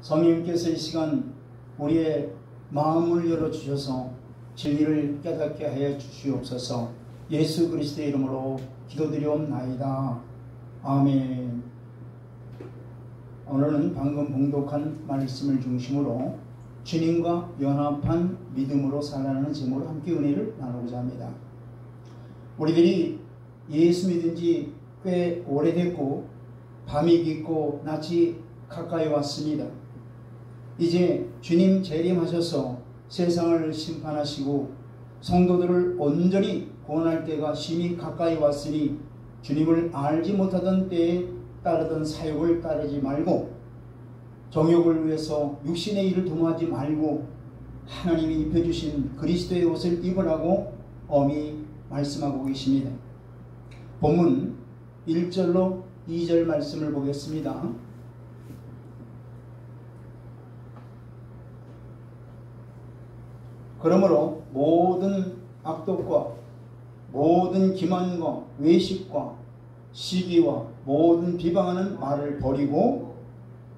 성령님께서 이 시간 우리의 마음을 열어주셔서 진리를 깨닫게 하여 주시옵소서. 예수 그리스도의 이름으로 기도드리옵나이다. 아멘. 오늘은 방금 봉독한 말씀을 중심으로 주님과 연합한 믿음으로 살아가는 제목으로 함께 은혜를 나누고자 합니다. 우리들이 예수 믿은 지 꽤 오래됐고 밤이 깊고 낮이 가까이 왔습니다. 이제 주님 재림하셔서 세상을 심판하시고 성도들을 온전히 구원할 때가 심히 가까이 왔으니 주님을 알지 못하던 때에 따르던 사욕을 따르지 말고 정욕을 위해서 육신의 일을 도모하지 말고 하나님이 입혀주신 그리스도의 옷을 입으라고 엄히 말씀하고 계십니다. 본문 1절로 2절 말씀을 보겠습니다. 그러므로 모든 악독과 모든 기만과 외식과 시기와 모든 비방하는 말을 버리고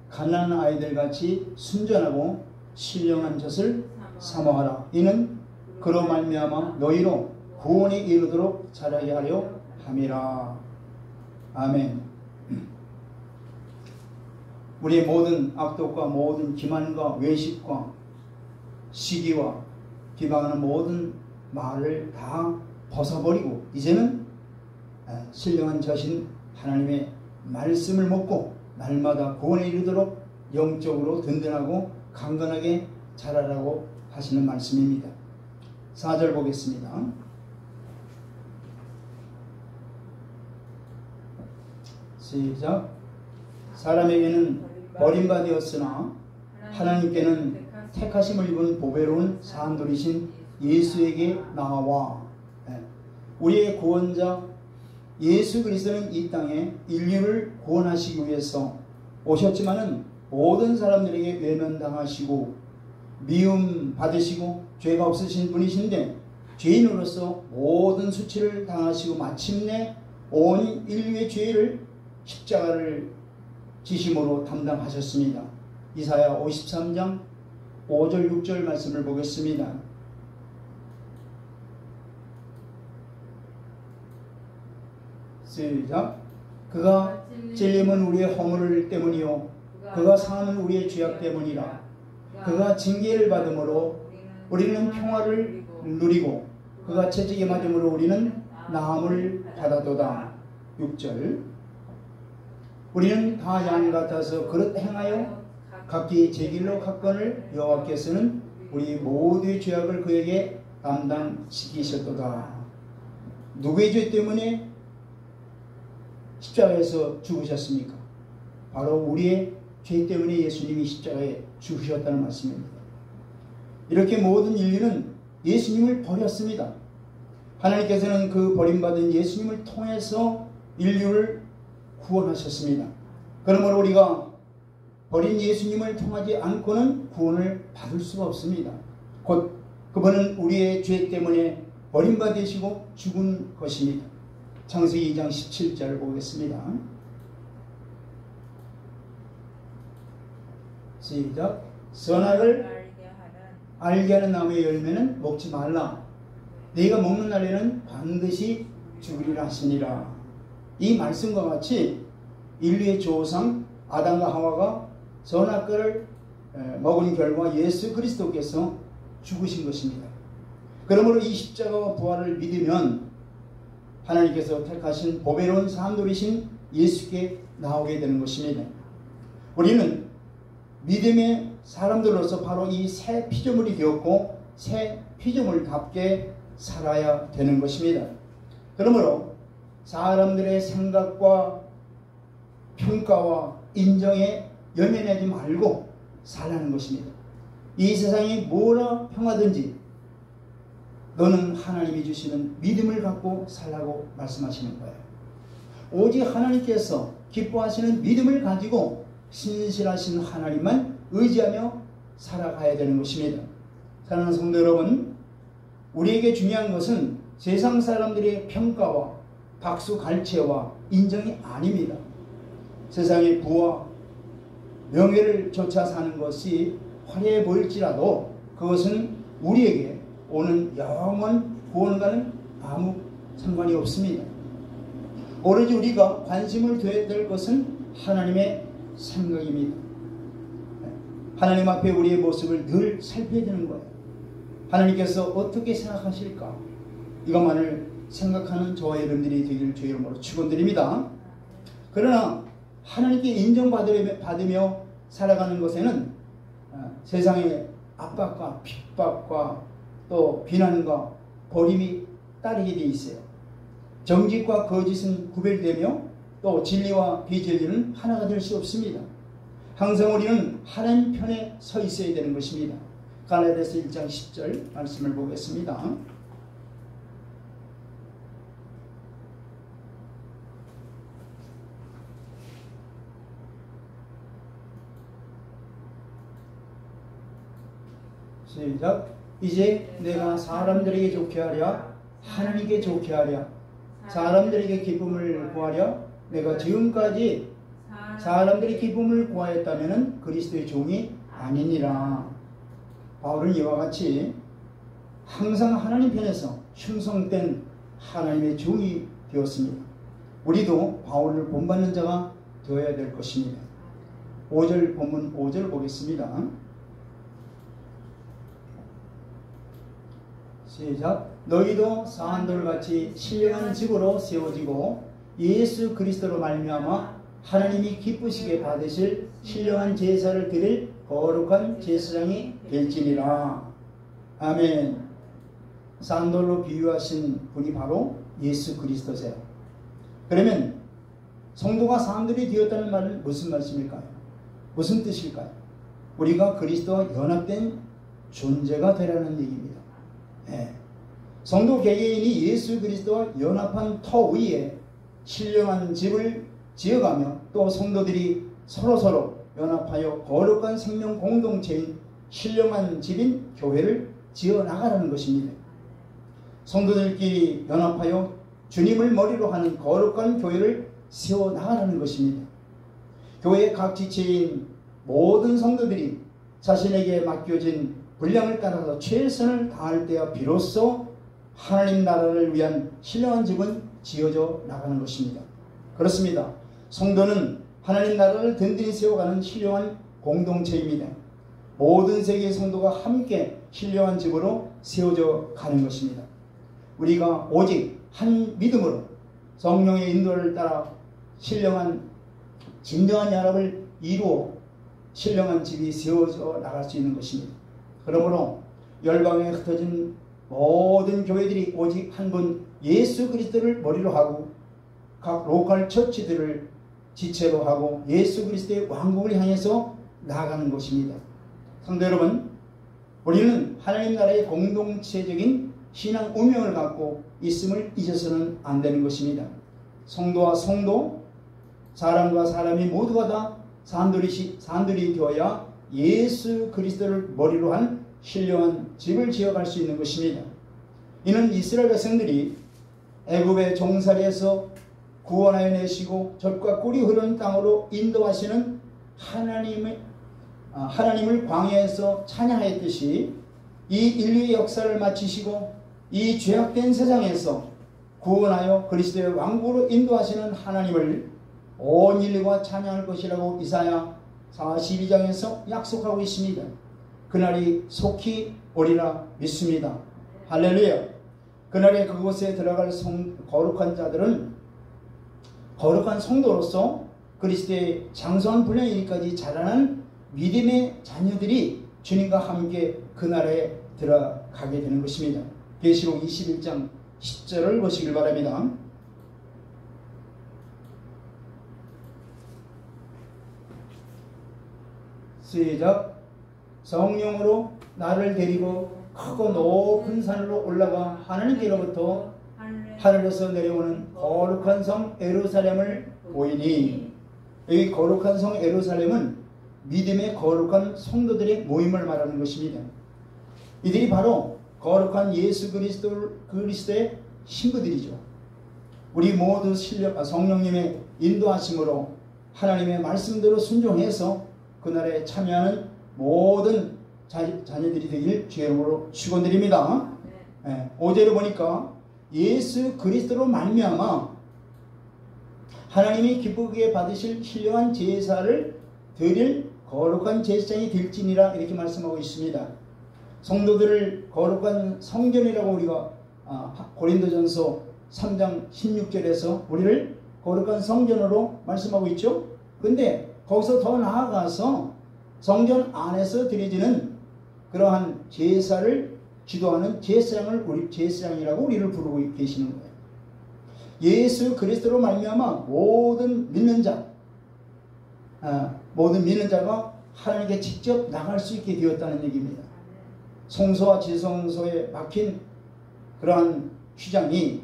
가난한 아이들같이 순전하고 신령한 젖을 사모하라. 이는 그로 말미암아 너희로 구원에 이르도록 자라게 하려 함이라. 아멘. 우리의 모든 악독과 모든 기만과 외식과 시기와 비방하는 모든 말을 다 벗어버리고 이제는 신령한 젖인 하나님의 말씀을 먹고 날마다 구원에 이르도록 영적으로 든든하고 강건하게 자라라고 하시는 말씀입니다. 4절 보겠습니다. 시작. 사람에게는 버림받았으나 하나님께는 택하심을 입은 보배로운 사람들이신 예수에게 나와. 우리의 구원자 예수 그리스도는 이 땅에 인류를 구원하시기 위해서 오셨지만은 모든 사람들에게 외면당하시고 미움 받으시고 죄가 없으신 분이신데 죄인으로서 모든 수치를 당하시고 마침내 온 인류의 죄를 십자가를 지심으로 담당하셨습니다. 이사야 53장 5절 6절 말씀을 보겠습니다. 시작. 그가 찔림은 우리의 허물 때문이요 그가 상함은 우리의 죄악 때문이라. 그가 징계를 받음으로 우리는 평화를 누리고 그가 채찍에 맞음으로 우리는 나음을 받아도다. 6절. 우리는 다 양 같아서 그릇 행하여 각기 제 길로 갔거늘 여호와께서는 우리 모두의 죄악을 그에게 담당시키셨도다. 누구의 죄 때문에 십자가에서 죽으셨습니까? 바로 우리의 죄 때문에 예수님이 십자가에 죽으셨다는 말씀입니다. 이렇게 모든 인류는 예수님을 버렸습니다. 하나님께서는 그 버림받은 예수님을 통해서 인류를 구원하셨습니다. 그러므로 우리가 버린 예수님을 통하지 않고는 구원을 받을 수가 없습니다. 곧 그분은 우리의 죄 때문에 버림받으시고 죽은 것입니다. 창세기 2장 17절을 보겠습니다. 시작. 선악을 알게 하는 나무의 열매는 먹지 말라. 네가 먹는 날에는 반드시 죽으리라 하시니라. 이 말씀과 같이 인류의 조상 아담과 하와가 선악과를 먹은 결과 예수 그리스도께서 죽으신 것입니다. 그러므로 이 십자가와 부활을 믿으면 하나님께서 택하신 보배로운 사람들이신 예수께 나오게 되는 것입니다. 우리는 믿음의 사람들로서 바로 이 새 피조물이 되었고 새 피조물답게 살아야 되는 것입니다. 그러므로 사람들의 생각과 평가와 인정에 연연하지 말고 살라는 것입니다. 이 세상이 뭐라 평하든지 너는 하나님이 주시는 믿음을 갖고 살라고 말씀하시는 거예요. 오직 하나님께서 기뻐하시는 믿음을 가지고 신실하신 하나님만 의지하며 살아가야 되는 것입니다. 사랑하는 성도 여러분, 우리에게 중요한 것은 세상 사람들의 평가와 박수 갈채와 인정이 아닙니다. 세상의 부와 명예를 쫓아 사는 것이 화려해 보일지라도 그것은 우리에게 오는 영원 구원과는 아무 상관이 없습니다. 오로지 우리가 관심을 둬야 될 것은 하나님의 생각입니다. 하나님 앞에 우리의 모습을 늘 살펴야 되는 거예요. 하나님께서 어떻게 생각하실까? 이것만을 생각하는 저와 여러분들이 되기를 주의 이름으로 축원드립니다. 그러나 하나님께 인정받으며 살아가는 것에는 세상의 압박과 핍박과 또 비난과 버림이 따르게 되어 있어요. 정직과 거짓은 구별되며 또 진리와 비진리는 하나가 될 수 없습니다. 항상 우리는 하나님 편에 서 있어야 되는 것입니다. 갈라디아서 1장 10절 말씀을 보겠습니다. 시작. 이제 내가 사람들에게 좋게 하랴 하나님께 좋게 하랴 사람들에게 기쁨을 구하랴 내가 지금까지 사람들이 기쁨을 구하였다면 그리스도의 종이 아니니라. 바울은 이와 같이 항상 하나님 편에서 충성된 하나님의 종이 되었습니다. 우리도 바울을 본받는 자가 되어야 될 것입니다. 5절 본문 5절 보겠습니다. 시작. 너희도 사한돌같이 신령한 집으로 세워지고 예수 그리스도로 말미암아 하나님이 기쁘시게 받으실 신령한 제사를 드릴 거룩한 제사장이 될지니라. 아멘. 산돌로 비유하신 분이 바로 예수 그리스도세요. 그러면 성도가 산돌이 되었다는 말은 무슨 말씀일까요? 무슨 뜻일까요? 우리가 그리스도와 연합된 존재가 되라는 얘기입니다. 네. 성도 개개인이 예수 그리스도와 연합한 터 위에 신령한 집을 지어가며 또 성도들이 서로서로 연합하여 거룩한 생명 공동체인 신령한 집인 교회를 지어나가라는 것입니다. 성도들끼리 연합하여 주님을 머리로 하는 거룩한 교회를 세워나가라는 것입니다. 교회의 각 지체인 모든 성도들이 자신에게 맡겨진 분량을 따라서 최선을 다할 때야 비로소 하나님 나라를 위한 신령한 집은 지어져 나가는 것입니다. 그렇습니다. 성도는 하나님 나라를 든든히 세워가는 신령한 공동체입니다. 모든 세계의 성도가 함께 신령한 집으로 세워져 가는 것입니다. 우리가 오직 한 믿음으로 성령의 인도를 따라 신령한 진정한 연합을 이루어 신령한 집이 세워져 나갈 수 있는 것입니다. 그러므로 열방에 흩어진 모든 교회들이 오직 한 분 예수 그리스도를 머리로 하고 각 로컬 처치들을 지체로 하고 예수 그리스도의 왕국을 향해서 나아가는 것입니다. 성도 여러분, 우리는 하나님 나라의 공동체적인 신앙 운명을 갖고 있음을 잊어서는 안 되는 것입니다. 성도와 성도, 사람과 사람이 모두가 다 산돌이 되어야 예수 그리스도를 머리로 한 신령한 집을 지어갈 수 있는 것입니다. 이는 이스라엘 백성들이 애굽의 종살이에서 구원하여 내시고 젖과 꿀이 흐르는 땅으로 인도하시는 하나님을 광야에서 찬양하였듯이 이 인류의 역사를 마치시고 이 죄악된 세상에서 구원하여 그리스도의 왕국으로 인도하시는 하나님을 온 인류가 찬양할 것이라고 이사야 42장에서 약속하고 있습니다. 그날이 속히 오리라 믿습니다. 할렐루야. 그날에 그곳에 들어갈 거룩한 자들은 거룩한 성도로서 그리스도의 장성한 분량에 이르기까지 자라난 믿음의 자녀들이 주님과 함께 그날에 들어가게 되는 것입니다. 계시록 21장 10절을 보시길 바랍니다. 시작. 성령으로 나를 데리고 크고 높은 산으로 올라가 하나님께로부터 하늘에서 내려오는 거룩한 성 예루살렘을 보이니, 여기 거룩한 성 예루살렘은 믿음의 거룩한 성도들의 모임을 말하는 것입니다. 이들이 바로 거룩한 예수 그리스도의 신부들이죠. 우리 모두 성령님의 인도하심으로 하나님의 말씀대로 순종해서 그날에 참여하는 모든 자녀들이 되길 주의 이름으로 축원드립니다. 5절에 보니까 예수 그리스도로 말미암아 하나님이 기쁘게 받으실 신령한 제사를 드릴 거룩한 제사장이 될지니라 이렇게 말씀하고 있습니다. 성도들을 거룩한 성전이라고 우리가 고린도전서 3장 16절에서 우리를 거룩한 성전으로 말씀하고 있죠. 근데 거기서 더 나아가서 성전 안에서 드려지는 그러한 제사를 지도하는 제사장을 우리 제사장이라고 우리를 부르고 계시는 거예요. 예수 그리스도로 말미암아 모든 믿는 자가 하나님께 직접 나갈 수 있게 되었다는 얘기입니다. 성소와 지성소에 막힌 그러한 휘장이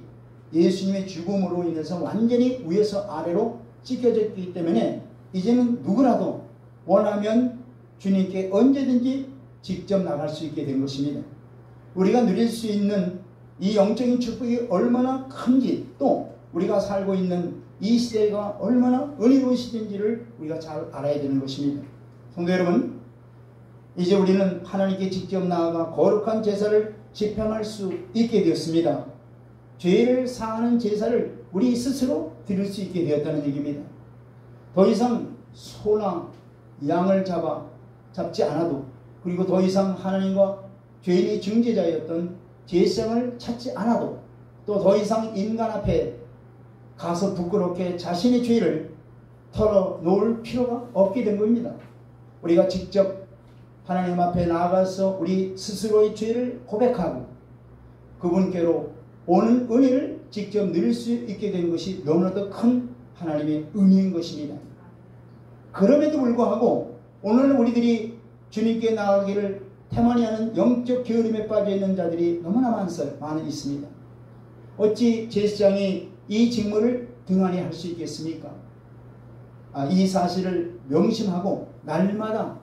예수님의 죽음으로 인해서 완전히 위에서 아래로 찢겨졌기 때문에 이제는 누구라도 원하면 주님께 언제든지 직접 나갈 수 있게 된 것입니다. 우리가 누릴 수 있는 이 영적인 축복이 얼마나 큰지, 또 우리가 살고 있는 이 시대가 얼마나 은혜로운 시대인지를 우리가 잘 알아야 되는 것입니다. 성도 여러분, 이제 우리는 하나님께 직접 나아가 거룩한 제사를 집행할 수 있게 되었습니다. 죄를 사하는 제사를 우리 스스로 드릴 수 있게 되었다는 얘기입니다. 더 이상 소나 양을 잡지 않아도, 그리고 더 이상 하나님과 죄인의 중재자였던 제사장을 찾지 않아도, 또 더 이상 인간 앞에 가서 부끄럽게 자신의 죄를 털어놓을 필요가 없게 된 겁니다. 우리가 직접 하나님 앞에 나아가서 우리 스스로의 죄를 고백하고 그분께로 오는 은혜를 직접 누릴 수 있게 된 것이 너무나도 큰 하나님의 은혜인 것입니다. 그럼에도 불구하고 오늘 우리들이 주님께 나아가기를 태만히 영적 게으름에 빠져있는 자들이 너무나 많이 있습니다. 어찌 제사장이 이 직무를 등한히 할 수 있겠습니까? 이 사실을 명심하고 날마다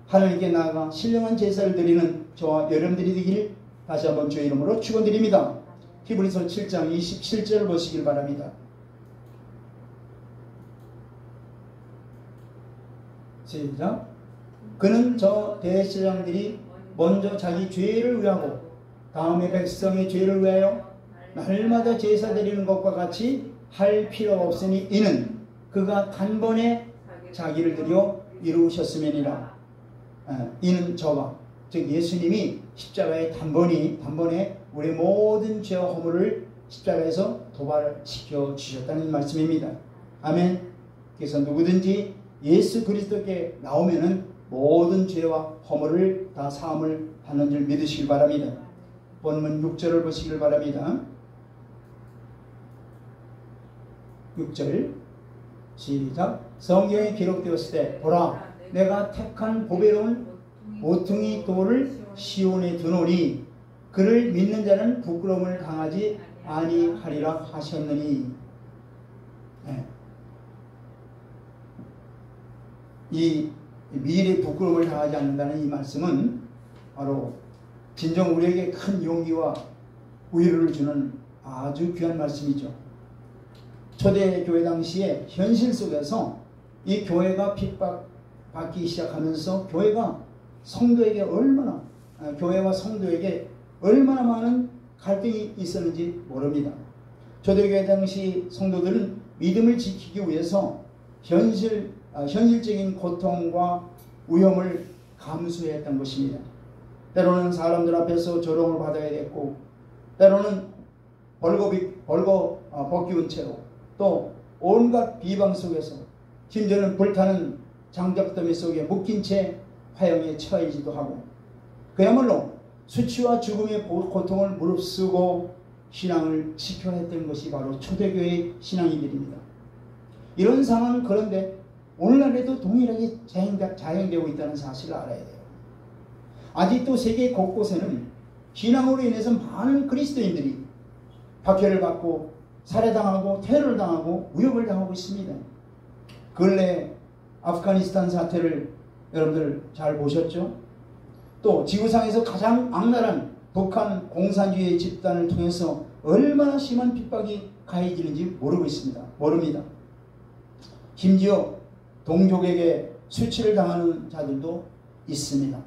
하나님께 나아가 신령한 제사를 드리는 저와 여러분들이 되기를 다시 한번 주의 이름으로 축원드립니다. 히브리서 7장 27절을 보시길 바랍니다. 시작. 그는 저 대제사장들이 먼저 자기 죄를 위하고 다음에 백성의 죄를 위하여 날마다 제사 드리는 것과 같이 할 필요가 없으니 이는 그가 단번에 자기를 드려 이루셨음이니라. 이는 저가, 즉 예수님이 십자가의 단번에 우리 모든 죄와 허물을 십자가에서 도발시켜 주셨다는 말씀입니다. 아멘. 그래서 누구든지 예수 그리스도께 나오면은 모든 죄와 허물을 다 사함을 받는 줄 믿으시길 바랍니다. 본문 6절을 보시길 바랍니다. 6절 시작. 성경에 기록되었을 때 보라, 내가 택한 보배로운 모퉁이 돌을 시온에 두노니 그를 믿는 자는 부끄러움을 당하지 아니하리라 하셨느니. 이 미래의 부끄러움을 당하지 않는다는 이 말씀은 바로 진정 우리에게 큰 용기와 위로를 주는 아주 귀한 말씀이죠. 초대교회 당시에 현실 속에서 이 교회가 핍박받기 시작하면서 교회와 성도에게 얼마나 많은 갈등이 있었는지 모릅니다. 초대교회 당시 성도들은 믿음을 지키기 위해서 현실적인 고통과 위험을 감수해야 했던 것입니다. 때로는 사람들 앞에서 조롱을 받아야 됐고, 때로는 벗기운 채로, 또 온갖 비방 속에서, 심지어는 불타는 장작더미 속에 묶인 채 화형에 처해지도 하고, 그야말로 수치와 죽음의 고통을 무릅쓰고 신앙을 지켜야 했던 것이 바로 초대교회의 신앙인들입니다. 이런 상황은 그런데 오늘날에도 동일하게 자행되고 있다는 사실을 알아야 돼요. 아직도 세계 곳곳에는 신앙으로 인해서 많은 그리스도인들이 박해를 받고 살해당하고 테러를 당하고 위협을 당하고 있습니다. 근래 아프가니스탄 사태를 여러분들 잘 보셨죠? 또 지구상에서 가장 악랄한 북한 공산주의 집단을 통해서 얼마나 심한 핍박이 가해지는지 모릅니다. 심지어 동족에게 수치를 당하는 자들도 있습니다.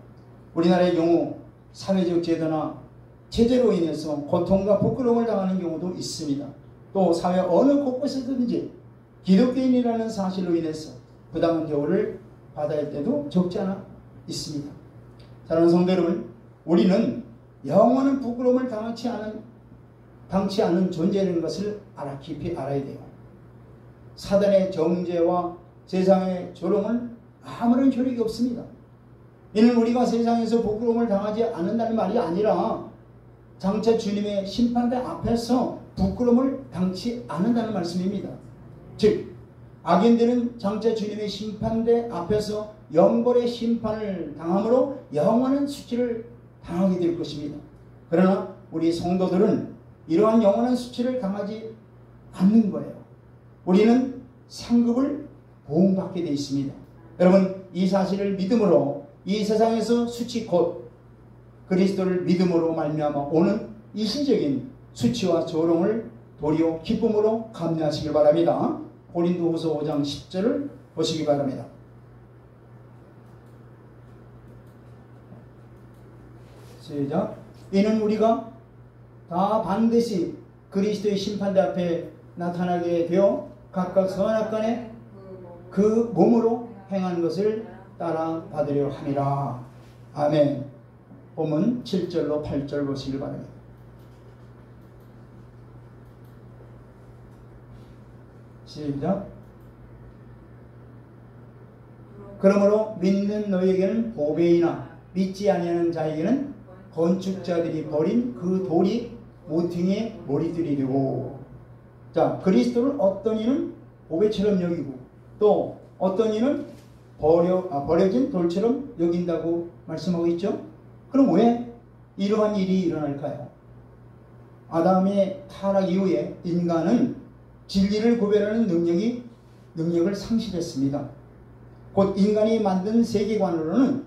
우리나라의 경우 사회적 제도나 체제로 인해서 고통과 부끄러움을 당하는 경우도 있습니다. 또 사회 어느 곳곳에든지 기독교인이라는 사실로 인해서 부당한 대우를 받아야 할 때도 적지 않아 있습니다. 사랑하는 성도 여러분, 우리는 영원한 부끄러움을 당치 않은 존재라는 것을 깊이 알아야 돼요. 사단의 정죄와 세상의 조롱은 아무런 효력이 없습니다. 이는 우리가 세상에서 부끄러움을 당하지 않는다는 말이 아니라 장차 주님의 심판대 앞에서 부끄러움을 당치 않는다는 말씀입니다. 즉 악인들은 장차 주님의 심판대 앞에서 영벌의 심판을 당함으로 영원한 수치를 당하게 될 것입니다. 그러나 우리 성도들은 이러한 영원한 수치를 당하지 않는 거예요. 우리는 상급을 보응받게 되어 있습니다. 여러분, 이 사실을 믿음으로 이 세상에서 수치 곧 그리스도를 믿음으로 말미암아 오는 일시적인 수치와 조롱을 도리어 기쁨으로 감내하시길 바랍니다. 고린도후서 5장 10절을 보시기 바랍니다. 시작. 이는 우리가 다 반드시 그리스도의 심판대 앞에 나타나게 되어 각각 선악간에 그 몸으로 행한 것을 따라 받으려 함이라. 아멘. 본문 7절로 8절 보시길 바랍니다. 시작. 그러므로 믿는 너희에게는 보배이나 믿지 아니하는 자에게는 건축자들이 버린 그 돌이 모퉁이의 머리들이 되고. 자, 그리스도를 어떤 이는 보배처럼 여기고 또 어떤 이는 버려진 돌처럼 여긴다고 말씀하고 있죠. 그럼 왜 이러한 일이 일어날까요? 아담의 타락 이후에 인간은 진리를 구별하는 능력을 상실했습니다. 곧 인간이 만든 세계관으로는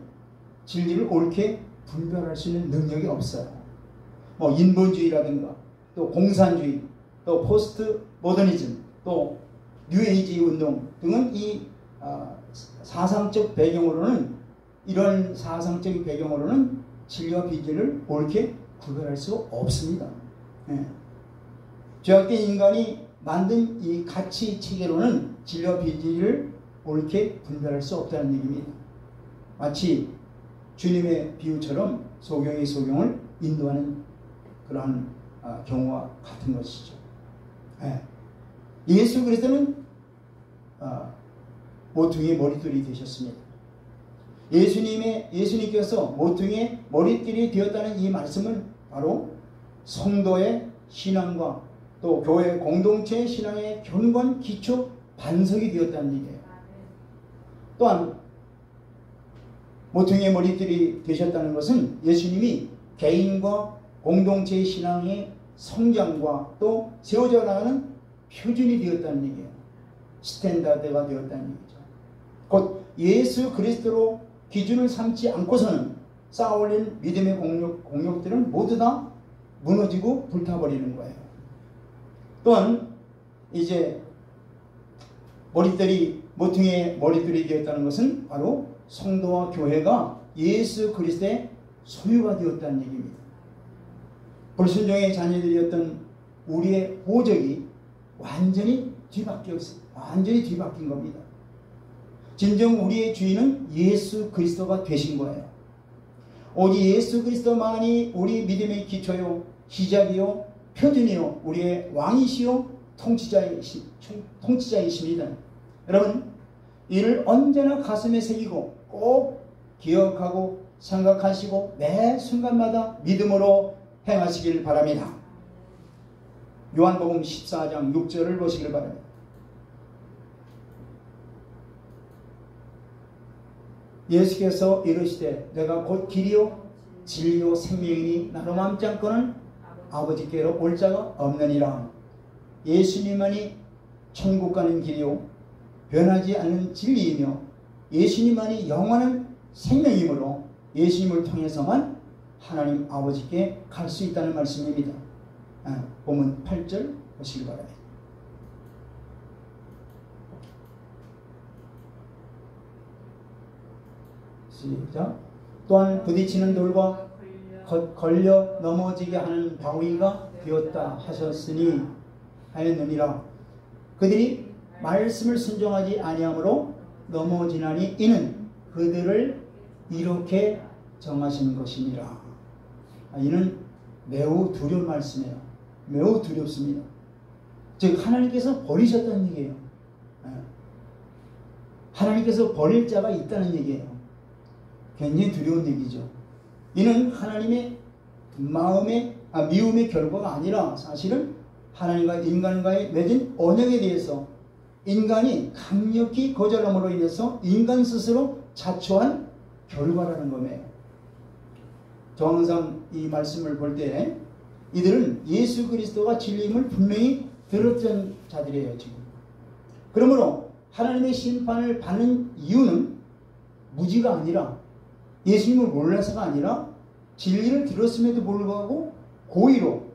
진리를 옳게 분별할 수 있는 능력이 없어요. 뭐 인본주의라든가 또 공산주의 또 포스트 모더니즘 또 뉴에이지 운동 등은 이 사상적 배경으로는 이런 사상적 배경으로는 진리와 비진리를 옳게 구별할 수 없습니다. 죄악된 인간이 만든 이 가치 체계로는 진리와 비진리를 옳게 분별할 수 없다는 얘기입니다. 마치 주님의 비유처럼 소경이 소경을 인도하는 그러한 경우와 같은 것이죠. 예수 그리스도는 모퉁이의 머리털이 되셨습니다. 예수님께서 모퉁이의 머리털이 되었다는 이 말씀은 바로 성도의 신앙과 또 교회 공동체의 신앙의 견고한 기초 반석이 되었다는 얘기예요. 또한 모퉁이의 머리털이 되셨다는 것은 예수님이 개인과 공동체의 신앙의 성장과 또 세워져 나가는 표준이 되었다는 얘기예요. 스탠다드가 되었다는 얘기죠. 곧 예수 그리스도로 기준을 삼지 않고서는 쌓아올린 믿음의 공력들은 모두 다 무너지고 불타버리는 거예요. 또한 이제 모퉁이의 머리털이 되었다는 것은 바로 성도와 교회가 예수 그리스도의 소유가 되었다는 얘기입니다. 불순종의 자녀들이었던 우리의 호적이 완전히 뒤바뀐 겁니다. 진정 우리의 주인은 예수 그리스도가 되신 거예요. 오직 예수 그리스도만이 우리 믿음의 기초요, 시작이요, 표준이요, 우리의 왕이시요, 통치자이십니다. 여러분, 이를 언제나 가슴에 새기고 꼭 기억하고 생각하시고 매 순간마다 믿음으로 행하시길 바랍니다. 요한복음 14장 6절을 보시길 바랍니다. 예수께서 이르시되 내가 곧 길이요 진리요 생명이니 나로 맘지 않고는 아버지께로 올 자가 없느니라. 예수님만이 천국 가는 길이요 변하지 않는 진리이며 예수님만이 영원한 생명이므로 예수님을 통해서만 하나님 아버지께 갈 수 있다는 말씀입니다. 본문 8절 보시기 바랍니다. 시작. 또한 부딪히는 돌과 걸려 넘어지게 하는 바위가 되었다 하셨으니 하였느니라. 그들이 말씀을 순종하지 아니함으로 넘어지나니 이는 그들을 이렇게 정하신 것이니라. 이는 매우 두려운 말씀이에요. 매우 두렵습니다. 즉 하나님께서 버리셨다는 얘기예요. 하나님께서 버릴 자가 있다는 얘기예요. 굉장히 두려운 얘기죠. 이는 하나님의 미움의 결과가 아니라 사실은 하나님과 인간과의 맺은 언약에 대해서 인간이 강력히 거절함으로 인해서 인간 스스로 자초한 결과라는 겁니다. 저 항상 이 말씀을 볼 때 이들은 예수 그리스도가 진리임을 분명히 들었던 자들이에요. 지금. 그러므로 하나님의 심판을 받는 이유는 무지가 아니라 예수님을 몰라서가 아니라 진리를 들었음에도 불구하고 고의로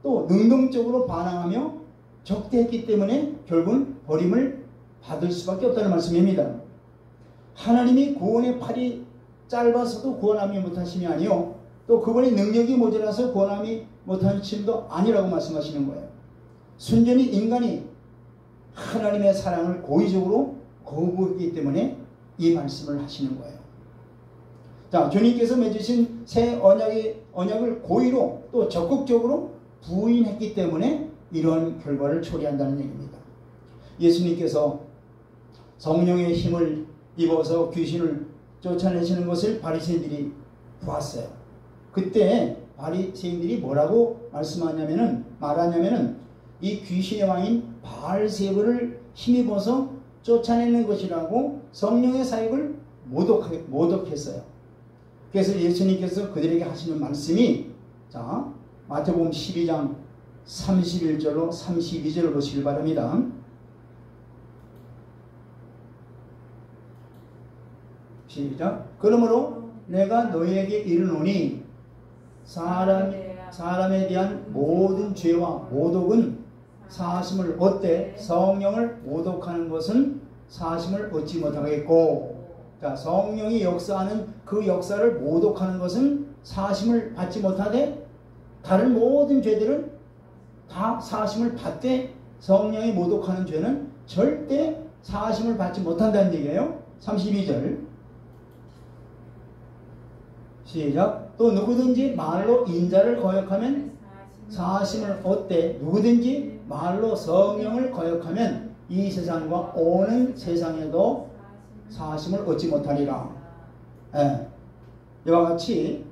또 능동적으로 반항하며 적대했기 때문에 결국은 버림을 받을 수밖에 없다는 말씀입니다. 하나님이 구원의 팔이 짧아서도 구원함이 못하심이 아니요 또 그분의 능력이 모자라서 구원함이 못하심도 아니라고 말씀하시는 거예요. 순전히 인간이 하나님의 사랑을 고의적으로 거부했기 때문에 이 말씀을 하시는 거예요. 자, 주님께서 맺으신 새 언약을 고의로 또 적극적으로 부인했기 때문에 이러한 결과를 초래한다는 얘기입니다. 예수님께서 성령의 힘을 입어서 귀신을 쫓아내시는 것을 바리새인들이 보았어요. 그때 바리새인들이 뭐라고 말하냐면은 이 귀신의 왕인 바알세불을 힘입어서 쫓아내는 것이라고 성령의 사역을 모독했어요. 그래서 예수님께서 그들에게 하시는 말씀이 자 마태복음 12장 31절로 32절을 보시길 바랍니다. 시작. 그러므로 내가 너희에게 이르노니 사람에 대한 모든 죄와 모독은 사하심을 얻되 성령을 모독하는 것은 사하심을 얻지 못하겠고, 자, 성령이 역사하는 그 역사를 모독하는 것은 사하심을 받지 못하되 다른 모든 죄들은 다 사하심을 받되 성령이 모독하는 죄는 절대 사하심을 받지 못한다는 얘기예요. 32절 시작. 또 누구든지 말로 인자를 거역하면 사하심을 얻되 누구든지 말로 성령을 거역하면 이 세상과 오는 세상에도 사하심을 얻지 못하리라. 이와 같이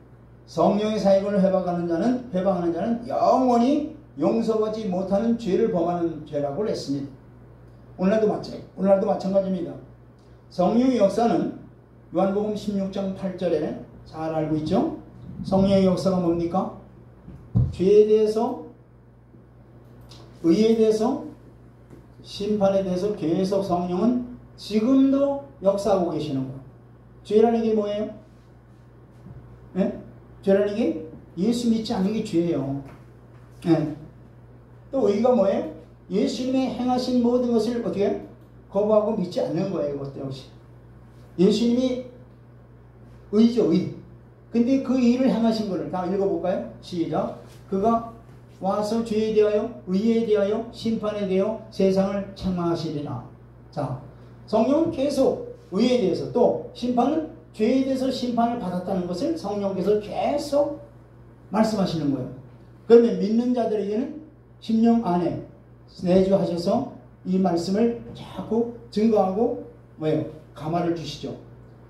성령의 사역을 회방하는 자는 영원히 용서받지 못하는 죄를 범하는 죄라고 했습니다. 오늘날도 마찬가지입니다. 성령의 역사는 요한복음 16장 8절에 잘 알고 있죠? 성령의 역사가 뭡니까? 죄에 대해서, 의에 대해서, 심판에 대해서 계속 성령은 지금도 역사하고 계시는 거예요. 죄라는 게 뭐예요? 네? 죄라는 게 예수 믿지 않는 게 죄예요. 네. 또 의가 뭐예요? 예수님의 행하신 모든 것을 어떻게 거부하고 믿지 않는 거예요. 이것 역시 예수님이 의죠, 의. 근데 그 의를 행하신 것을 다 읽어볼까요? 시작. 그가 와서 죄에 대하여, 의에 대하여, 심판에 대하여 세상을 책망하시리라. 자, 성령은 계속 의에 대해서 또 심판은 죄에 대해서 심판을 받았다는 것을 성령께서 계속 말씀하시는 거예요. 그러면 믿는 자들에게는 심령 안에 내주하셔서 이 말씀을 자꾸 증거하고 뭐예요? 감화를 주시죠.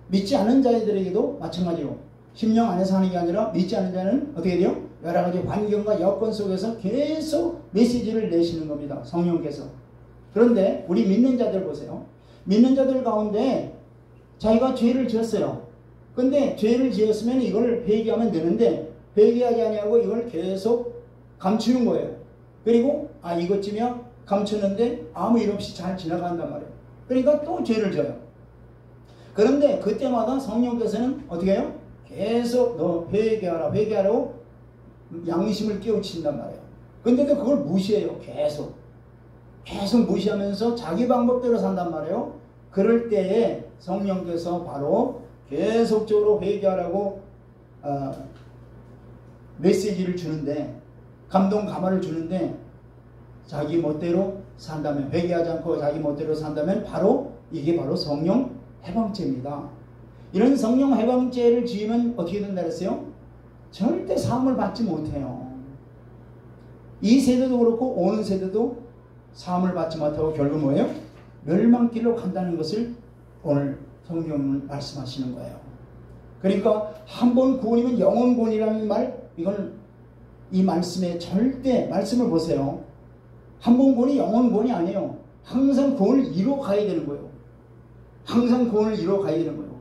믿지 않는 자들에게도 마찬가지로 심령 안에서 하는 게 아니라 믿지 않는 자는 어떻게 돼요? 여러 가지 환경과 여건 속에서 계속 메시지를 내시는 겁니다. 성령께서. 그런데 우리 믿는 자들 보세요. 믿는 자들 가운데 자기가 죄를 지었어요. 근데 죄를 지었으면 이걸 회개하면 되는데 회개하지 아니하고 이걸 계속 감추는 거예요. 그리고 이것쯤이야 감추는데 아무 일 없이 잘 지나간단 말이에요. 그러니까 또 죄를 져요. 그런데 그때마다 성령께서는 어떻게 해요? 계속 너 회개하라고 양심을 깨우친단 말이에요. 근데도 그걸 무시해요. 계속 무시하면서 자기 방법대로 산단 말이에요. 그럴 때에 성령께서 바로 계속적으로 회개하라고 메시지를 주는데, 감동 감화를 주는데, 자기 멋대로 산다면, 회개하지 않고 자기 멋대로 산다면 이게 바로 성령 해방죄입니다. 이런 성령 해방죄를 지으면 어떻게 된다 그랬어요? 절대 사함을 받지 못해요. 이 세대도 그렇고 오는 세대도 사함을 받지 못하고 결국 뭐예요? 멸망길로 간다는 것을 오늘 성경은 말씀하시는 거예요. 그러니까 한 번 구원이면 영원 구원이라는 말, 이건 이 말씀에 절대, 말씀을 보세요. 한 번 구원이 영원 구원이 아니에요. 항상 구원을 이루어 가야 되는 거예요. 항상 구원을 이루어 가야 되는 거예요.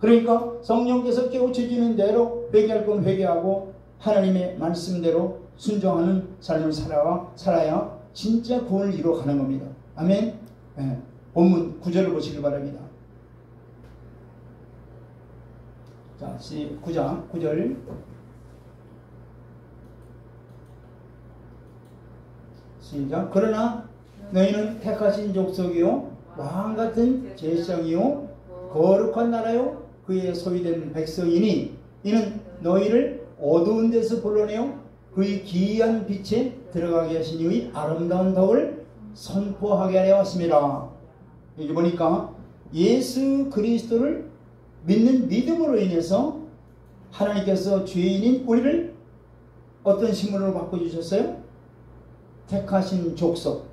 그러니까 성령께서 깨우쳐지는 대로 회개할 건 회개하고 하나님의 말씀대로 순종하는 삶을 살아야 진짜 구원을 이루어 가는 겁니다. 아멘. 네. 본문 9절을 보시길 바랍니다. 자, 9장 9절. 시작. 그러나 너희는 택하신 족속이요 왕같은 제사장이요 거룩한 나라요 그의 소유된 백성이니 이는 너희를 어두운 데서 불러내어 그의 기이한 빛에 들어가게 하신 이의 아름다운 덕을 선포하게 하려 왔습니다. 여기 보니까 예수 그리스도를 믿는 믿음으로 인해서 하나님께서 죄인인 우리를 어떤 신분으로 바꿔주셨어요? 택하신 족속,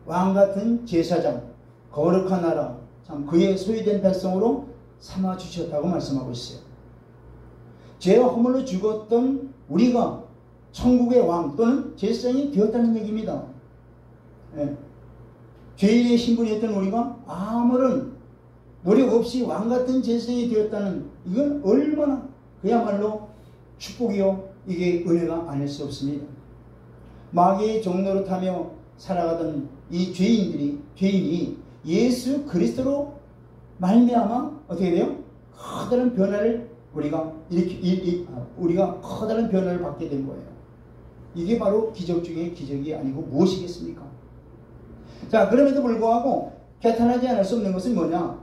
왕같은 제사장, 거룩한 나라, 참 그의 소유된 백성으로 삼아주셨다고 말씀하고 있어요. 죄와 허물로 죽었던 우리가 천국의 왕 또는 제사장이 되었다는 얘기입니다. 네. 죄인의 신분이었던 우리가 아무런 노력 없이 왕같은 제사장이 되었다는, 이건 얼마나 그야말로 축복이요, 이게 은혜가 아닐 수 없습니다. 마귀의 종로를 타며 살아가던 이 죄인이 예수 그리스도로 말미암아 어떻게 돼요? 커다란 변화를 우리가 커다란 변화를 받게 된 거예요. 이게 바로 기적 중에 기적이 아니고 무엇이겠습니까? 자, 그럼에도 불구하고 개탄하지 않을 수 없는 것은 뭐냐?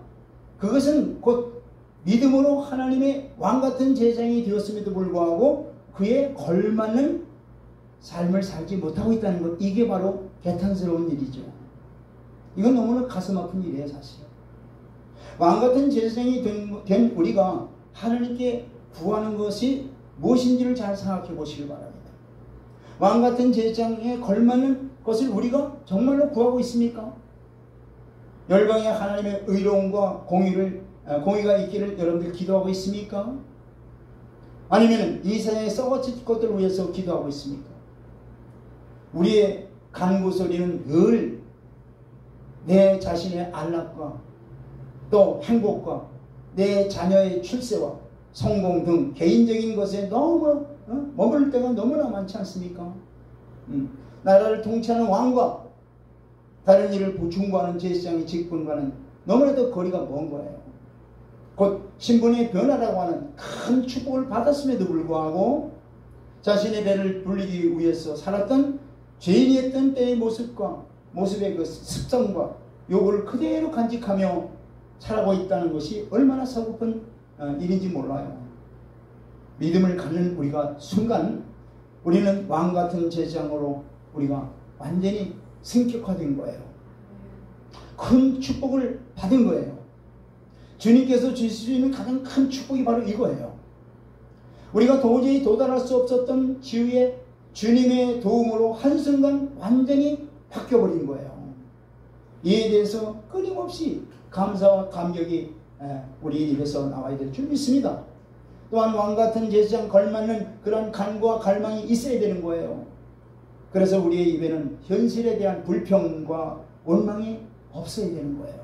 그것은 곧 믿음으로 하나님의 왕같은 제사장이 되었음에도 불구하고 그에 걸맞는 삶을 살지 못하고 있다는 것, 이게 바로 개탄스러운 일이죠. 이건 너무나 가슴 아픈 일이에요, 사실. 왕같은 제사장이 된 우리가 하나님께 구하는 것이 무엇인지를 잘 생각해 보시길 바랍니다. 왕같은 제사장에 걸맞는 것을 우리가 정말로 구하고 있습니까? 열방에 하나님의 의로움과 공의가 있기를 여러분들 기도하고 있습니까? 아니면 이 세상에 썩어질 것들을 위해서 기도하고 있습니까? 우리의 간구소리는 늘 내 자신의 안락과 또 행복과 내 자녀의 출세와 성공 등 개인적인 것에 너무 머물 때가 너무나 많지 않습니까? 나라를 통치하는 왕과 다른 일을 중보하는 제사장의 직분과는 너무나도 거리가 먼 거예요. 곧 신분의 변화라고 하는 큰 축복을 받았음에도 불구하고 자신의 배를 불리기 위해서 살았던 죄인이었던 때의 모습의 그 습성과 요구를 그대로 간직하며 살아가고 있다는 것이 얼마나 서글픈 일인지 몰라요. 믿음을 갖는 우리가 순간 우리는 왕같은 제사장으로 우리가 완전히 승격화된 거예요. 큰 축복을 받은 거예요. 주님께서 주실 수 있는 가장 큰 축복이 바로 이거예요. 우리가 도저히 도달할 수 없었던 지위에 주님의 도움으로 한순간 완전히 바뀌어버린 거예요. 이에 대해서 끊임없이 감사와 감격이 우리 입에서 나와야 될 줄 믿습니다. 또한 왕같은 제사장 걸맞는 그런 간구와 갈망이 있어야 되는 거예요. 그래서 우리의 입에는 현실에 대한 불평과 원망이 없어야 되는 거예요.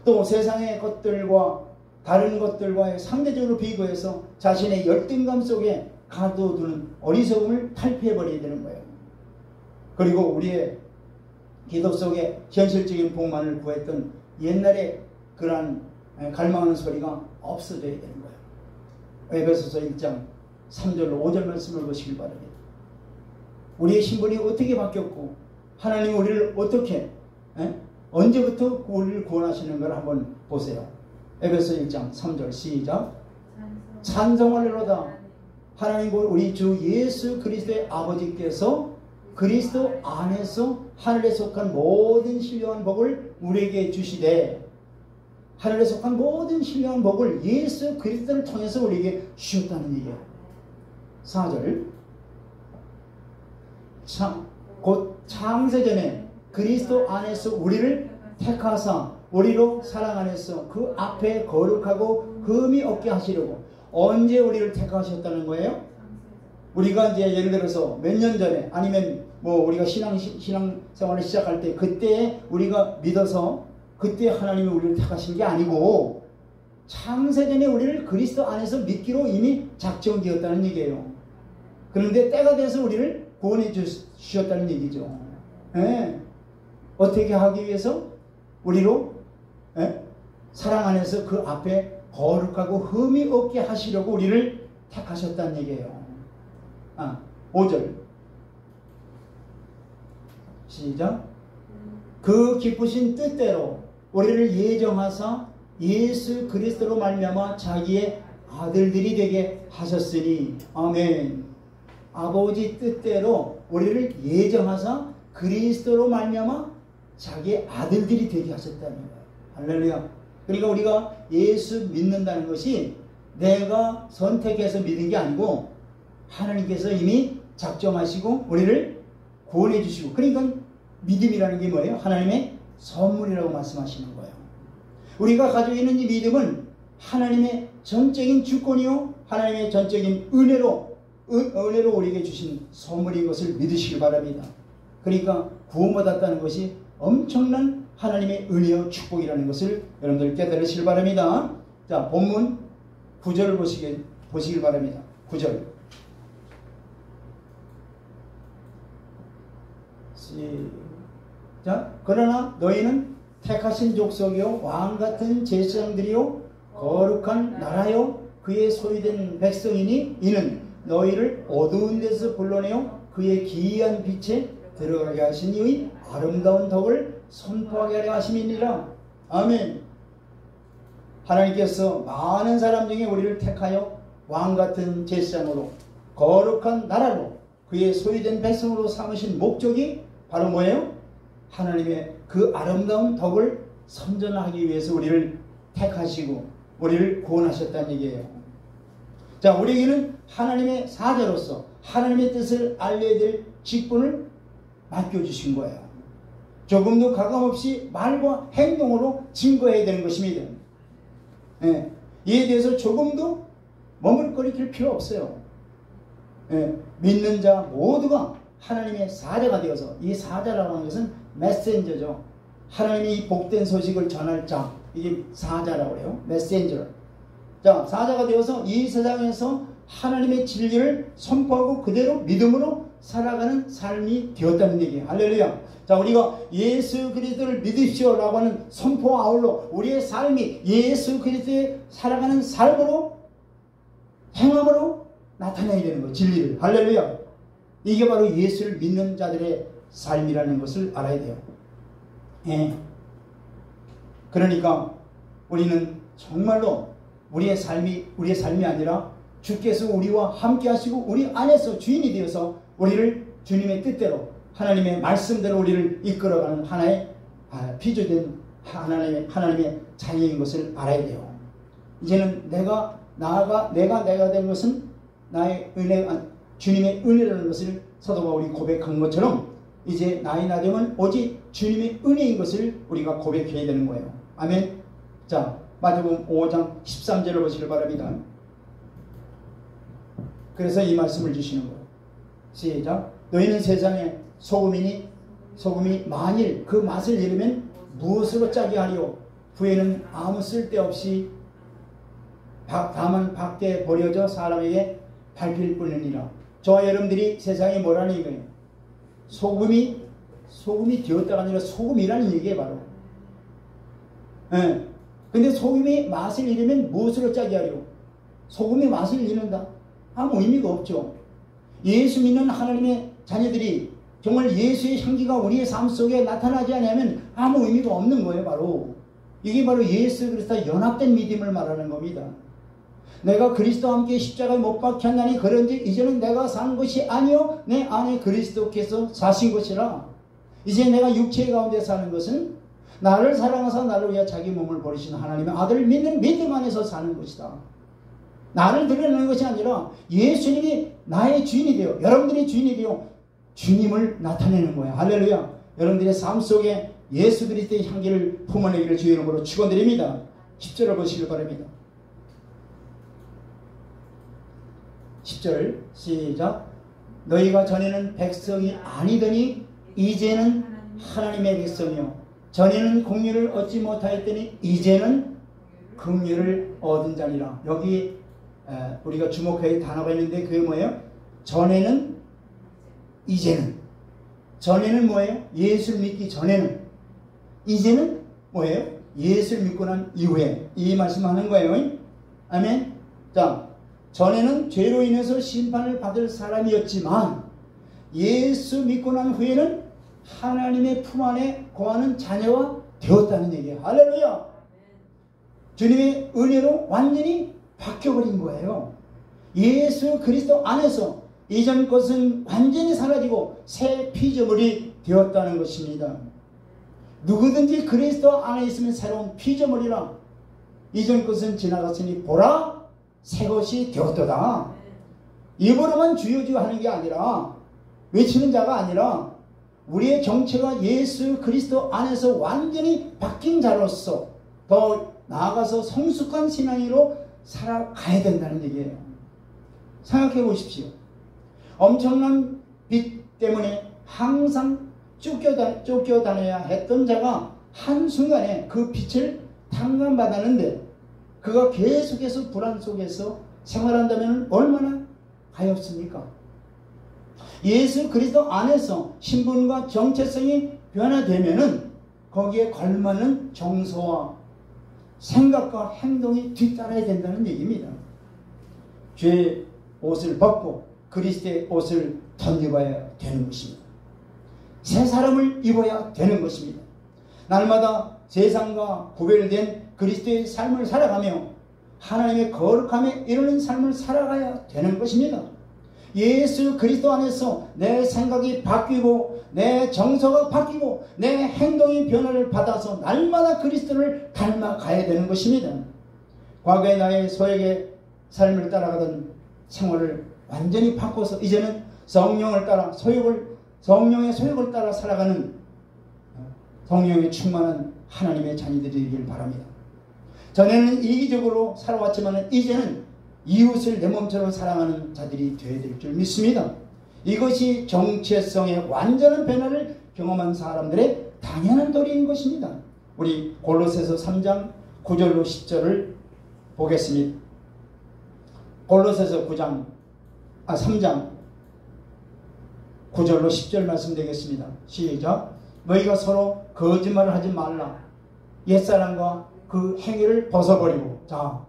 또 세상의 것들과 다른 것들과의 상대적으로 비교해서 자신의 열등감 속에 가둬두는 어리석음을 탈피해버려야 되는 거예요. 그리고 우리의 기도 속에 현실적인 복만을 구했던 옛날에 그러한 갈망하는 소리가 없어져야 되는 거예요. 에베소서 1장 3절로 5절 말씀을 보시길 바랍니다. 우리의 신분이 어떻게 바뀌었고 하나님 우리를 어떻게 언제부터 우리를 구원하시는 걸 한번 보세요. 에베소 1장 3절 시작. 찬송하리로다. 하나님 우리 주 예수 그리스도의 아버지께서 그리스도 안에서 하늘에 속한 모든 신령한 복을 우리에게 주시되, 하늘에 속한 모든 신령한 복을 예수 그리스도를 통해서 우리에게 주셨다는 얘기예요. 4절. 곧 창세전에 그리스도 안에서 우리를 택하사 우리로 사랑 안에서 그 앞에 거룩하고 흠이 없게 하시려고. 언제 우리를 택하셨다는 거예요? 우리가 이제 예를 들어서 몇 년 전에, 아니면 뭐 우리가 신앙생활을 시작할 때, 그때 우리가 믿어서 그때 하나님이 우리를 택하신 게 아니고 창세전에 우리를 그리스도 안에서 믿기로 이미 작정되었다는 얘기예요. 그런데 때가 돼서 우리를 구원해 주셨다는 얘기죠. 예. 어떻게 하기 위해서? 우리로 사랑 안에서 그 앞에 거룩하고 흠이 없게 하시려고 우리를 택하셨다는 얘기예요. 5절 시작. 그 기쁘신 뜻대로 우리를 예정하사 예수 그리스도로 말미암아 자기의 아들들이 되게 하셨으니. 아멘. 아버지 뜻대로 우리를 예정하사 그리스도로 말미암아 자기의 아들들이 되게 하셨다는 거예요. 할렐루야. 그러니까 우리가 예수 믿는다는 것이 내가 선택해서 믿은 게 아니고 하나님께서 이미 작정하시고 우리를 구원해 주시고, 그러니까 믿음이라는 게 뭐예요? 하나님의 선물이라고 말씀하시는 거예요. 우리가 가지고 있는 이 믿음은 하나님의 전적인 주권이요 하나님의 전적인 은혜로 우리에게 주신 선물인 것을 믿으시기 바랍니다. 그러니까 구원받았다는 것이 엄청난 하나님의 은혜와 축복이라는 것을 여러분들 깨달으시길 바랍니다. 자, 본문 9절을 보시길 바랍니다. 9절 자, 그러나 너희는 택하신 족속이요 왕같은 제사장들이요 거룩한 나라요 그의 소유된 백성이니 이는 너희를 어두운 데서 불러내어 그의 기이한 빛에 들어가게 하신 이의 아름다운 덕을 선포하게 하려 하심이니라. 아멘. 하나님께서 많은 사람 중에 우리를 택하여 왕같은 제사장으로 거룩한 나라로 그의 소유된 백성으로 삼으신 목적이 바로 뭐예요? 하나님의 그 아름다운 덕을 선전하기 위해서 우리를 택하시고 우리를 구원하셨다는 얘기예요. 자, 우리에게는 하나님의 사자로서 하나님의 뜻을 알려야 될 직분을 맡겨주신 거예요. 조금도 가감없이 말과 행동으로 증거해야 되는 것입니다. 예, 이에 대해서 조금도 머뭇거릴 필요 없어요. 예, 믿는 자 모두가 하나님의 사자가 되어서, 이 사자라고 하는 것은 메신저죠. 하나님의 이 복된 소식을 전할 자, 이게 사자라고 해요. 메신저. 자, 사자가 되어서 이 세상에서 하나님의 진리를 선포하고 그대로 믿음으로 살아가는 삶이 되었다는 얘기예요. 할렐루야. 자, 우리가 예수 그리스도를 믿으시오 라고 하는 선포와 아울러 우리의 삶이 예수 그리스도의 살아가는 삶으로, 행함으로 나타내야 되는 거예요. 진리를. 할렐루야. 이게 바로 예수를 믿는 자들의 삶이라는 것을 알아야 돼요. 예. 그러니까 우리는 정말로 우리의 삶이 아니라 주께서 우리와 함께 하시고 우리 안에서 주인이 되어서 우리를 주님의 뜻대로 하나님의 말씀대로 우리를 이끌어가는 하나의 피조된 하나님의 자녀인 것을 알아야 돼요. 이제는 내가 된 것은 나의 주님의 은혜라는 것을 사도 바울이 고백한 것처럼 이제 나의 나됨은 오직 주님의 은혜인 것을 우리가 고백해야 되는 거예요. 아멘. 자, 마태복음 5장 13절을 보시길 바랍니다. 그래서 이 말씀을 주시는 거예요. 시작. 너희는 세상의 소금이니 소금이 만일 그 맛을 잃으면 무엇으로 짜게 하리요? 후에는 아무 쓸데없이 다만 밖에 버려져 사람에게 밟힐 뿐이니라. 저와 여러분들이 세상에 뭐라는 얘기예요? 소금이 되었다가 아니라 소금이라는 얘기예요, 바로. 예. 근데 소금이 맛을 잃으면 무엇으로 짜게 하려? 소금이 맛을 잃는다? 아무 의미가 없죠. 예수 믿는 하나님의 자녀들이 정말 예수의 향기가 우리의 삶 속에 나타나지 않으면 아무 의미가 없는 거예요, 바로. 이게 바로 예수 그리스도와 연합된 믿음을 말하는 겁니다. 내가 그리스도와 함께 십자가에 못 박혔나니 그런지 이제는 내가 산 것이 아니요 내 안에 그리스도께서 사신 것이라. 이제 내가 육체 가운데 사는 것은 나를 사랑하사 나를 위하여 자기 몸을 버리신 하나님의 아들을 믿는 믿음 안에서 사는 것이다. 나를 드러내는 것이 아니라 예수님이 나의 주인이 되어 여러분들의 주인이 되어 주님을 나타내는 거야. 할렐루야. 여러분들의 삶 속에 예수 그리스도의 향기를 품어내기를 주의 이름으로 축원드립니다. 10절을 보시길 바랍니다. 10절 시작. 너희가 전에는 백성이 아니더니 이제는 하나님의 백성이요 전에는 긍휼을 얻지 못하였더니 이제는 긍휼을 얻은 자니라. 여기 우리가 주목해야 단어가 있는데 그게 뭐예요? 전에는 이제는. 전에는 뭐예요? 예수를 믿기 전에는. 이제는 뭐예요? 예수를 믿고 난 이후에. 이 말씀하는 거예요. 아멘. 자, 전에는 죄로 인해서 심판을 받을 사람이었지만 예수 믿고 난 후에는 하나님의 품 안에 거하는 자녀가 되었다는 얘기예요. 할렐루야. 주님의 은혜로 완전히 바뀌어버린 거예요. 예수 그리스도 안에서 이전 것은 완전히 사라지고 새 피조물이 되었다는 것입니다. 누구든지 그리스도 안에 있으면 새로운 피조물이라. 이전 것은 지나갔으니 보라 새 것이 되었도다. 입으로만 주여 주여 하는 게 아니라 외치는 자가 아니라 우리의 정체가 예수 그리스도 안에서 완전히 바뀐 자로서 더 나아가서 성숙한 신앙으로 살아가야 된다는 얘기예요. 생각해 보십시오. 엄청난 빚 때문에 항상 쫓겨다녀야 했던 자가 한순간에 그 빚을 탕감받았는데 그가 계속해서 불안 속에서 생활한다면 얼마나 가엾습니까? 예수 그리스도 안에서 신분과 정체성이 변화되면은 거기에 걸맞는 정서와 생각과 행동이 뒤따라야 된다는 얘기입니다. 죄의 옷을 벗고 그리스도의 옷을 덧입어야 되는 것입니다. 새 사람을 입어야 되는 것입니다. 날마다 세상과 구별된 그리스도의 삶을 살아가며 하나님의 거룩함에 이르는 삶을 살아가야 되는 것입니다. 예수 그리스도 안에서 내 생각이 바뀌고 내 정서가 바뀌고 내 행동의 변화를 받아서 날마다 그리스도를 닮아가야 되는 것입니다. 과거의 나의 소액의 삶을 따라가던 생활을 완전히 바꿔서 이제는 성령을 따라 성령의 소욕을 따라 살아가는 성령에 충만한 하나님의 자녀들이 되길 바랍니다. 전에는 이기적으로 살아왔지만 이제는 이웃을 내 몸처럼 사랑하는 자들이 되어야 될 줄 믿습니다. 이것이 정체성의 완전한 변화를 경험한 사람들의 당연한 도리인 것입니다. 우리 골로새서 3장 9절로 10절을 보겠습니다. 골로새서 3장 9절로 10절 말씀드리겠습니다. 시작. 너희가 서로 거짓말을 하지 말라. 옛사람과 그 행위를 벗어버리고. 자,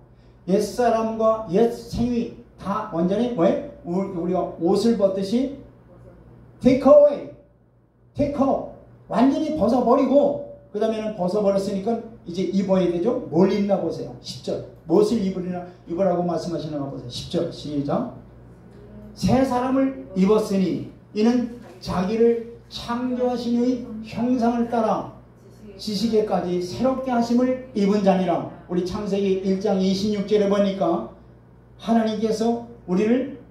옛사람과 옛생위 다 완전히 뭐예요? 우리가 옷을 벗듯이 take away, take off, 완전히 벗어버리고 그 다음에는 벗어버렸으니까 이제 입어야 되죠. 뭘 입나 보세요. 10절. 무엇을 입으라고 말씀하시는가 보세요. 10절 시작. 새 사람을 입었으니 이는 자기를 창조하신 이의 형상을 따라 지식에까지 새롭게 하심을 입은 자니라. 우리 창세기 1장 26절에 보니까 하나님께서 우리를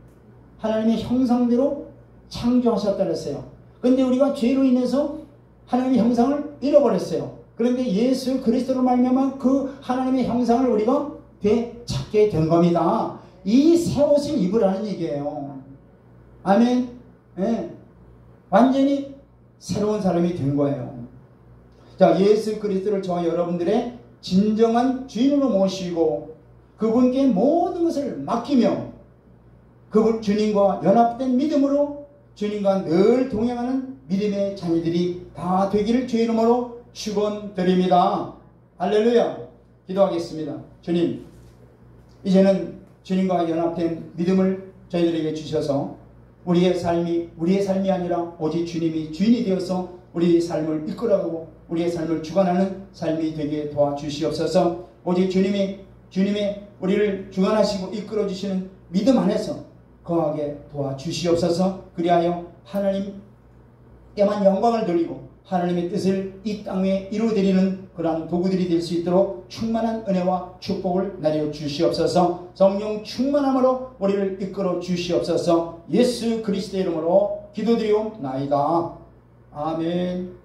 하나님의 형상대로 창조하셨다 그랬어요. 그런데 우리가 죄로 인해서 하나님의 형상을 잃어버렸어요. 그런데 예수 그리스도로 말미암아 그 하나님의 형상을 우리가 되찾게 된 겁니다. 이 새 옷을 입으라는 얘기예요. 아멘. 네. 완전히 새로운 사람이 된 거예요. 자, 예수 그리스도를 저와 여러분들의 진정한 주인으로 모시고 그분께 모든 것을 맡기며 그분 주님과 연합된 믿음으로 주님과 늘 동행하는 믿음의 자녀들이 다 되기를 주의 이름으로 축원드립니다. 할렐루야. 기도하겠습니다. 주님, 이제는 주님과 연합된 믿음을 저희들에게 주셔서 우리의 삶이 아니라 오직 주님이 주인이 되어서 우리의 삶을 이끌어가고 우리의 삶을 주관하는 삶이 되게 도와주시옵소서. 오직 주님의 우리를 주관하시고 이끌어 주시는 믿음 안에서 거하게 도와주시옵소서. 그리하여 하나님께만 영광을 돌리고 하나님의 뜻을 이 땅 위에 이루어드리는 그러한 도구들이 될 수 있도록 충만한 은혜와 축복을 내려 주시옵소서. 성령 충만함으로 우리를 이끌어 주시옵소서. 예수 그리스도의 이름으로 기도드리옵나이다. 아멘.